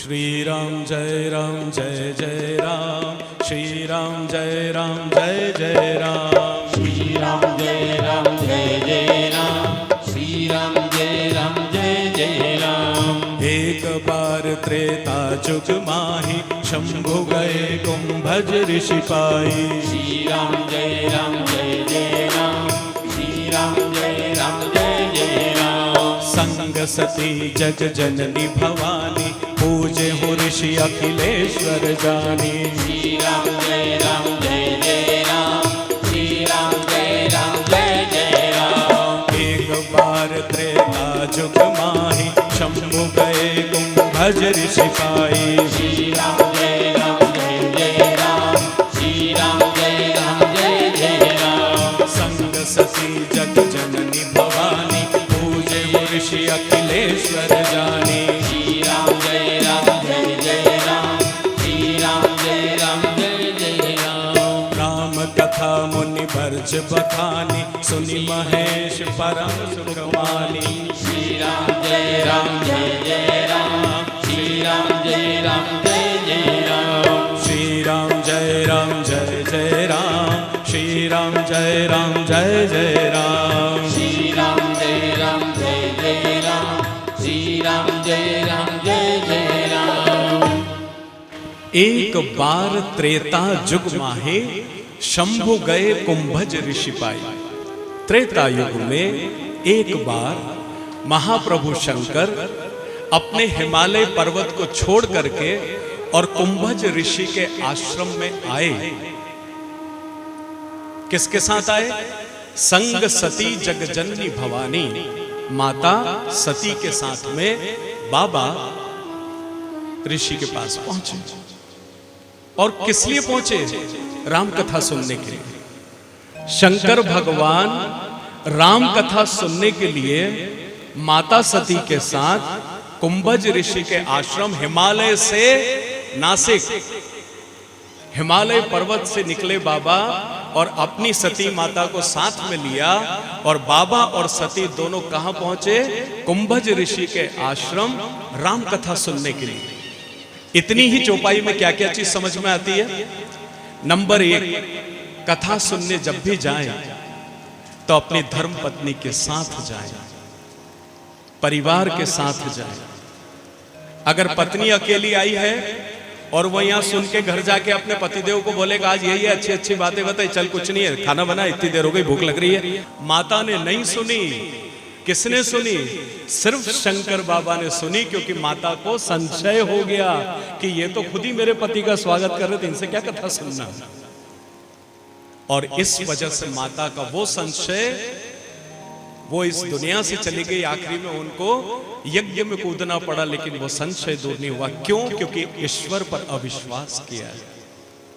श्री राम जय जय राम, श्री राम जय जय राम, श्री राम जय जय राम, श्री राम जय जय राम। एक बार त्रेता जुग माही, शंभु गए कुंभज ऋषि पाई। श्री राम जय जय राम, श्री राम जय जय राम। संग सती जग जननी भवानी, पूजे हो ऋषि अखिलेश्वर जानी। श्री राम जय जय राम, श्री राम जय जय राम। एक बार त्रेता जुग माही, शंभु गए कुंभज ऋषि पाई। श्री राम जय जय राम, श्री राम जय जय राम। संग सती जग जननी भवानी, पूजे हो ऋषि अखिलेश्वर जानी। श्री राम जय जय राम, श्री राम जय जय राम। राम कथा मुनि बरज बखानी, सुनि महेश परम सुख मानी। श्री राम जय जय राम, श्री राम जय जय राम। श्री राम जय जय राम, श्री राम जय जय राम। श्री राम जय जय राम, श्री राम जय जय राम। एक बार त्रेता जुग माहे, शंभु गए कुंभज ऋषि पाई। त्रेता युग में एक बार महाप्रभु शंकर अपने हिमालय पर्वत को छोड़ करके और कुंभज ऋषि के आश्रम में आए। किसके साथ आए? संग सती जगजननी भवानी, माता सती के साथ में बाबा ऋषि के पास पहुंचे। और किस लिए पहुंचे? राम कथा सुनने के लिए। शंकर भगवान राम कथा सुनने के लिए माता सती के साथ कुंभज ऋषि के आश्रम हिमालय से नासिक, हिमालय पर्वत से निकले बाबा और अपनी सती माता को साथ में लिया। और बाबा और सती दोनों कहां पहुंचे? कुंभज ऋषि के आश्रम राम कथा सुनने के लिए। इतनी ही चौपाई में क्या क्या चीज समझ में आती है? नंबर 1, कथा सुनने जब भी जाएं तो अपनी धर्म पत्नी के साथ जाएं, परिवार के साथ जाएं। अगर पत्नी अकेली आई है और वो यहां सुन के घर जाके अपने पतिदेव को बोलेगा आज यही अच्छी अच्छी बातें बताई, चल कुछ नहीं है, खाना बना, इतनी देर हो गई, भूख लग रही है। माता ने नहीं सुनी। किसने सुनी? सिर्फ शंकर बाबा ने सुनी, क्योंकि माता को संशय हो गया कि ये तो खुद ही मेरे पति का स्वागत कर रहे थे, इनसे क्या कथा सुनना। और इस वजह से माता का वो संशय, वो इस दुनिया से चली गई। आखिरी में उनको यज्ञ में कूदना पड़ा, लेकिन वो संशय दूर नहीं हुआ। क्यों? क्योंकि ईश्वर पर अविश्वास किया है।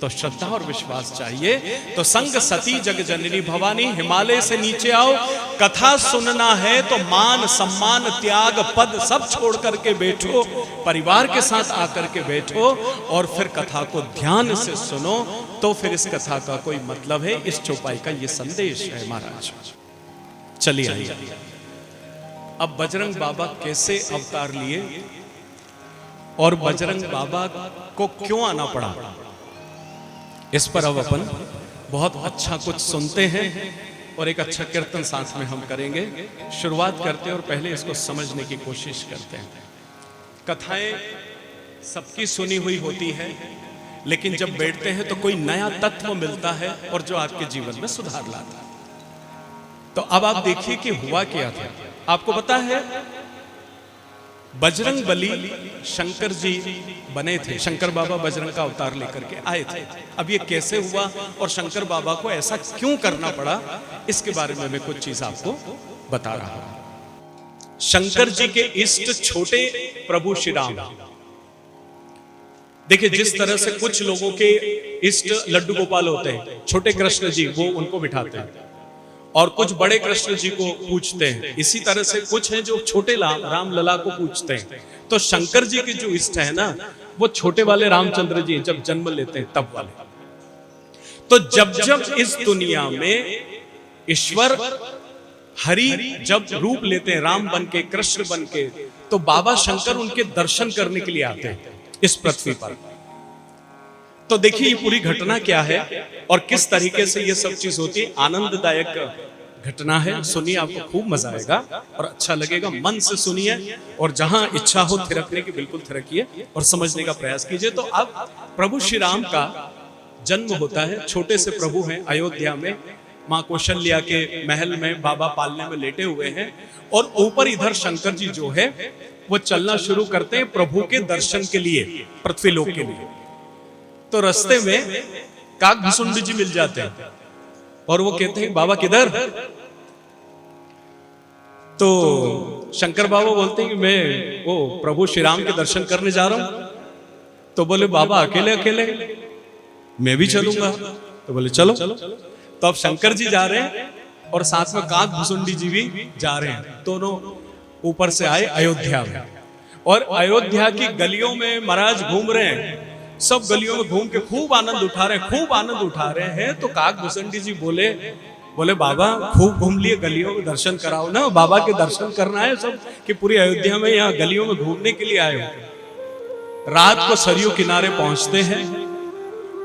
तो श्रद्धा और विश्वास चाहिए। तो संग सती जग जननी भवानी, हिमालय से नीचे आओ, कथा सुनना है तो मान सम्मान त्याग पद सब छोड़ करके बैठो, परिवार के साथ आकर के बैठो और फिर कथा को ध्यान से सुनो। तो फिर इस कथा का कोई मतलब है। इस चौपाई का ये संदेश है महाराज। चलिए आइए, अब बजरंग बाबा कैसे अवतार लिए और बजरंग बाबा को क्यों आना पड़ा, इस पर अब अपन बहुत अच्छा कुछ सुनते हैं और एक अच्छा कीर्तन साथ में हम करेंगे। शुरुआत करते हैं और पहले इसको समझने की कोशिश करते हैं। कथाएं सबकी सुनी हुई होती है, लेकिन जब बैठते हैं तो कोई नया तत्व मिलता है और जो आपके जीवन में सुधार लाता है। तो अब आप देखिए कि हुआ क्या था। आपको पता है बजरंग बली शंकर जी बने थे। शंकर बाबा बजरंग का अवतार लेकर के आए थे। अब ये कैसे हुआ और शंकर बाबा को ऐसा क्यों करना पड़ा, इसके बारे में मैं कुछ चीज आपको बता रहा हूं। शंकर जी के इष्ट छोटे प्रभु श्री राम। देखिए, जिस तरह से कुछ लोगों के इष्ट लड्डू गोपाल होते हैं, छोटे कृष्ण जी, वो उनको बिठाते हैं और कुछ बड़े कृष्ण जी को पूजते हैं। इसी तरह से कुछ हैं जो छोटे राम लला को पूजते हैं। तो शंकर जी के जो इष्ट है ना, वो छोटे वाले रामचंद्र जी जब जन्म लेते हैं तब वाले। तो जब जब इस दुनिया में ईश्वर हरि जब रूप लेते हैं, राम बन के, कृष्ण बन के, तो बाबा शंकर उनके दर्शन करने के लिए आते हैं। इस पृथ्वी पर। तो देखिए ये पूरी घटना क्या है और किस तरीके से ये सब चीज होती है। आनंददायक घटना है, सुनिए, आपको खूब मजा आएगा और अच्छा लगेगा। मन से सुनिए और जहां इच्छा हो थिरकने की बिल्कुल थिरकिए और समझने का प्रयास कीजिए। तो अब प्रभु श्री राम का जन्म होता है। छोटे से प्रभु हैं, अयोध्या में माँ कौशल्या के महल में बाबा पालने में लेटे हुए हैं और ऊपर इधर शंकर जी जो है वो चलना शुरू करते हैं प्रभु के दर्शन के लिए, पृथ्वीलोक के लिए। तो रास्ते में काकभुसुंडी जी मिल जाते हैं और वो कहते हैं बाबा किधर? तो शंकर बाबा बोलते हैं कि मैं वो प्रभु श्री राम के दर्शन करने जा रहा हूं। तो बोले बाबा अकेले अकेले? मैं भी चलूंगा। तो बोले चलो। तो अब शंकर जी जा रहे हैं और साथ में काकभुसुंडी जी भी जा रहे हैं। दोनों ऊपर से आए अयोध्या में और अयोध्या की गलियों में महाराज घूम रहे हैं। सब गलियों में घूम के खूब आनंद उठा रहे हैं, खूब आनंद उठा रहे हैं। तो काकभुसुंडी जी बोले बाबा खूब घूम लिए, गलियों में दर्शन कराओ ना, बाबा के दर्शन करना है सब कि पूरी अयोध्या में यहाँ गलियों में घूमने के लिए आए हो। रात को सरयू किनारे पहुंचते हैं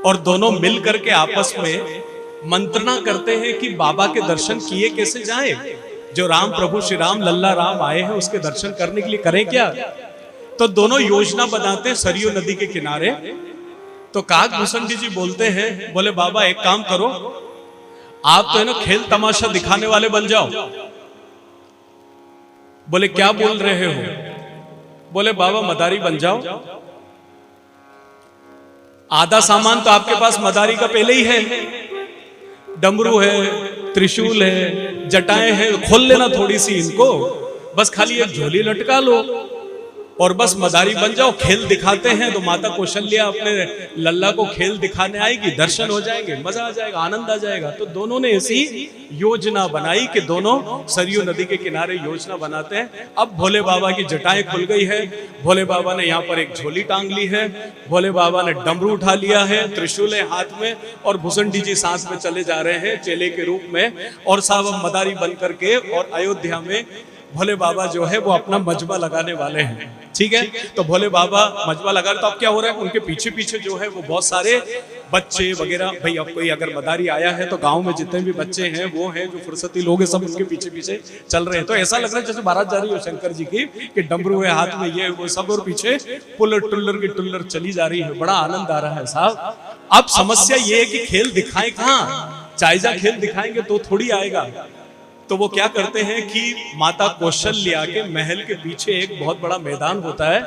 और दोनों मिल करके आपस में मंत्रणा करते हैं कि बाबा के दर्शन किए कैसे जाए। जो राम प्रभु श्री राम लल्ला राम आए हैं उसके दर्शन करने के लिए करें क्या। तो दोनों योजना बनाते हैं सरयू नदी के किनारे। तो काकभुसुंडी जी बोलते हैं, बोले बाबा एक काम करो, आप तो है ना खेल तमाशा दिखाने वाले बन जाओ। बोले क्या बोल रहे हो? बोले बाबा मदारी बन जाओ। आधा सामान तो आपके पास मदारी का पहले ही है, डमरू है, त्रिशूल है, जटाएं हैं, खोल लेना थोड़ी सी इनको, बस खाली एक झोली लटका लो और बस मदारी बन जाओ। खेल दिखाते हैं तो माता कौशल्या अपने लल्ला को खेल दिखाने आएगी, दर्शन हो जाएंगे, मजा आ जाएगा, आनंद आ जाएगा। तो दोनों ने ऐसी योजना बनाई कि दोनों सरयू नदी के किनारे योजना बनाते हैं। अब भोले बाबा की जटाएं खुल गई है, भोले बाबा ने यहाँ पर एक झोली टांग ली है, भोले बाबा ने डमरू उठा लिया है, त्रिशूल है हाथ में और भुसुंडी जी साथ में चले जा रहे हैं चेले के रूप में। और साहब अब मदारी बन करके और अयोध्या में भोले बाबा जो है वो अपना मजबा लगाने वाले हैं। ठीक है, तो भोले बाबा मजबा लगा, तो अब क्या हो रहा है, उनके पीछे पीछे जो है वो बहुत सारे बच्चे वगैरह, भाई अब कोई अगर मदारी आया है तो गांव में जितने भी बच्चे हैं वो हैं जो फुर्सती लोग हैं, सब उनके पीछे पीछे चल रहे हैं। तो ऐसा लग रहा है जैसे बारात जा रही हो शंकर जी की, कि डमरू है हाथ में, ये वो सब, और पीछे पुल्लर टुल्लर की टुल्लर चली जा रही है। बड़ा आनंद आ रहा है साहब। अब समस्या ये है कि खेल दिखाएं कहाँ, चाइजा खेल दिखाएंगे तो थोड़ी आएगा। तो वो क्या करते हैं कि माता कौशल्या के महल के पीछे एक बहुत बड़ा मैदान होता है,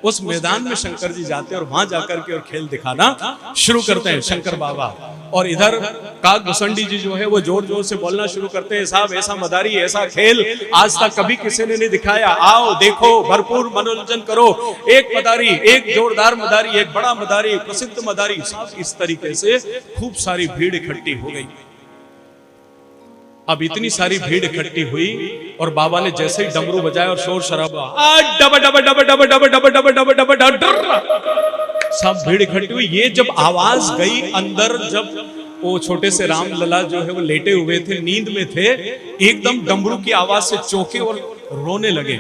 उस मैदान में शंकर जी जाते हैं और वहां जाकर के और खेल दिखाना शुरू करते हैं शंकर बाबा। और इधर काकभुसुंडी जी जो है वो जोर जोर से बोलना शुरू करते हैं, साहब ऐसा मदारी, ऐसा खेल आज तक कभी किसी ने नहीं दिखाया, आओ देखो, भरपूर मनोरंजन करो, एक मदारी, एक जोरदार मदारी, एक बड़ा मदारी, प्रसिद्ध मदारी। इस तरीके से खूब सारी भीड़ इकट्ठी हो गई। अब इतनी सारी भीड़ इकट्ठी हुई और बाबा ने जैसे ही डमरू बजाया और शोर शराबा, सब भीड़ इकट्ठी हुई। ये जब आवाज गई अंदर, जब वो छोटे से राम लला जो है वो लेटे हुए थे, नींद में थे, एकदम डमरू की आवाज से चौंके और रोने लगे।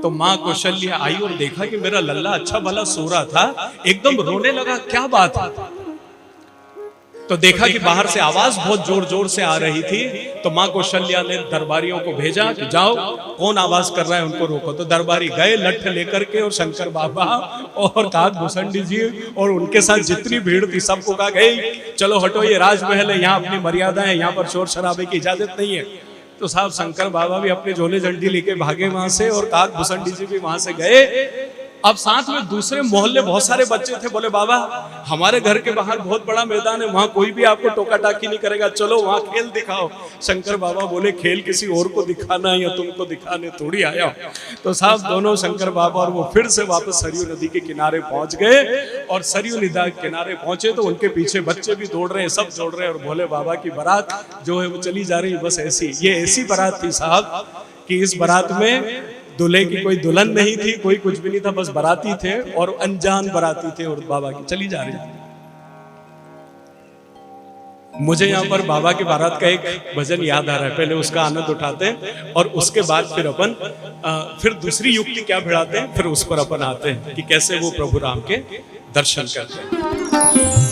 तो माँ कौशल्या आई और देखा कि मेरा लल्ला अच्छा भला सो रहा था, एकदम रोने लगा, क्या बात है। तो देखा कि बाहर से आवाज बहुत जोर जोर से आ रही थी। तो माँ कौशल्या ने दरबारियों को भेजा कि जाओ, कौन आवाज कर रहा है उनको रोको। तो दरबारी गए लठ लेकर के, और शंकर बाबा और काकभुसुंडी जी और उनके साथ जितनी भीड़ थी सबको कहा गई चलो हटो, ये राजमहल है, यहाँ अपनी मर्यादा है, यहाँ पर शोर शराबे की इजाजत नहीं है। तो साहब शंकर बाबा भी अपने झोले झंडी लेके भागे वहां से और काकभुसुंडी जी भी वहां से गए। अब साथ में दूसरे मोहल्ले बहुत सारे बच्चे थे, बोले बाबा हमारे घर के बाहर बहुत बड़ा मैदान है, वहां कोई भी आपको टोका टाकी नहीं करेगा, चलो वहां खेल दिखाओ। शंकर बाबा बोले खेल किसी और को दिखाना है या तुमको दिखाने थोड़ी आया हो। तो साहब दोनों शंकर बाबा और वो फिर से वापस सरयू नदी के किनारे पहुंच गए। और सरयू नदी के किनारे पहुंचे तो उनके पीछे बच्चे भी दौड़ रहे हैं, सब दौड़ रहे हैं, और भोले बाबा की बारात जो है वो चली जा रही है। बस ऐसी, ये ऐसी बारात थी साहब कि इस बारात में दूल्हे की कोई दुल्हन नहीं थी, कोई कुछ भी नहीं था, बस बाराती थे और अनजान बाराती थे और बाबा की चली जा रही थी। मुझे यहाँ पर बाबा की बारात का एक भजन याद आ रहा है, पहले उसका आनंद उठाते हैं और उसके बाद फिर अपन फिर दूसरी युक्ति क्या भिड़ाते हैं, फिर उस पर अपन आते हैं कि कैसे वो प्रभु राम के दर्शन करते हैं।